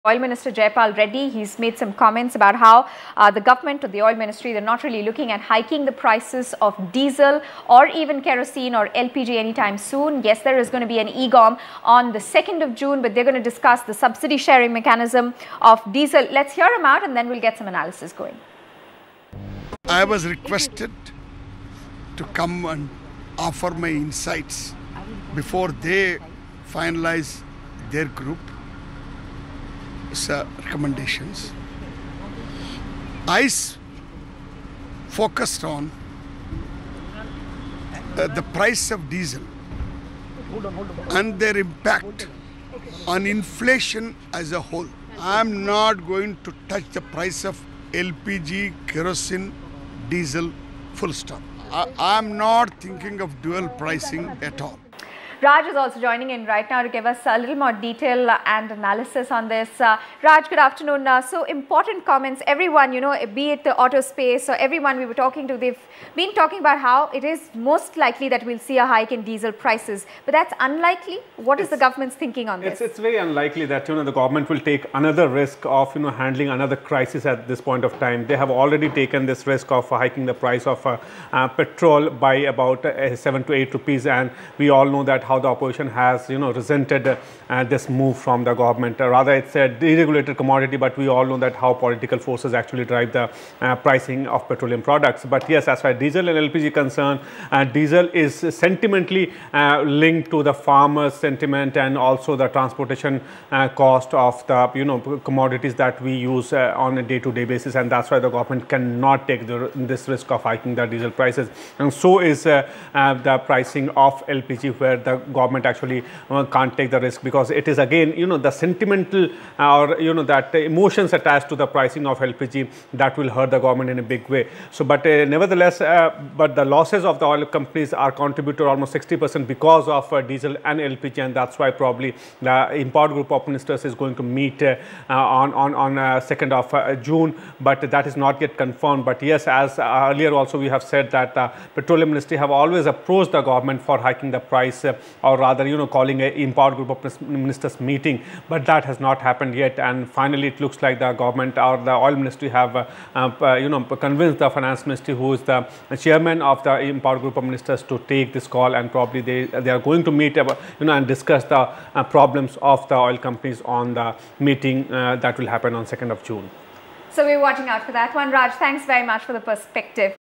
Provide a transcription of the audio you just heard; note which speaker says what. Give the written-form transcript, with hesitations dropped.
Speaker 1: Oil Minister Jayapal Reddy, he's made some comments about how the government or the oil ministry, they're not really looking at hiking the prices of diesel or even kerosene or LPG anytime soon. Yes, there is going to be an EGOM on the 2nd of June, but they're going to discuss the subsidy sharing mechanism of diesel. Let's hear him out and then we'll get some analysis going.
Speaker 2: I was requested to come and offer my insights before they finalize their group recommendations. I focused on the price of diesel and their impact on inflation as a whole. I'm not going to touch the price of LPG, kerosene, diesel, full stop. I'm not thinking of dual pricing at all.
Speaker 1: Raj is also joining in right now to give us a little more detail and analysis on this. Raj, good afternoon. So important comments. Everyone, you know, be it the auto space or everyone we were talking to, they've been talking about how it is most likely that we'll see a hike in diesel prices. But that's unlikely. What is the government's thinking on this?
Speaker 3: It's very unlikely that, you know, the government will take another risk of, you know, handling another crisis at this point of time. They have already taken this risk of hiking the price of petrol by about 7 to 8 rupees, and we all know that how the opposition has, you know, resented this move from the government. Rather, it's a deregulated commodity, but we all know that how political forces actually drive the pricing of petroleum products. But yes, as far as diesel and LPG concerned, diesel is sentimentally linked to the farmers' sentiment and also the transportation cost of the, you know, commodities that we use on a day-to-day basis, and that's why the government cannot take this risk of hiking the diesel prices. And so is the pricing of LPG, where the government actually can't take the risk, because it is again, you know, the sentimental or, you know, that emotions attached to the pricing of LPG that will hurt the government in a big way. So, but nevertheless, but the losses of the oil companies are contributed almost 60% because of diesel and LPG, and that's why probably the import group of ministers is going to meet on 2nd of June, but that is not yet confirmed. But yes, as earlier also we have said that the petroleum ministry have always approached the government for hiking the price, or rather, you know, calling a import group of ministers meeting, but that has not happened yet. And finally, it looks like the government or the oil ministry have you know, convinced the finance ministry, who is the chairman of the import group of ministers, to take this call, and probably they are going to meet, you know, and discuss the problems of the oil companies on the meeting that will happen on 2nd of June.
Speaker 1: So we're watching out for that one. Raj, thanks very much for the perspective.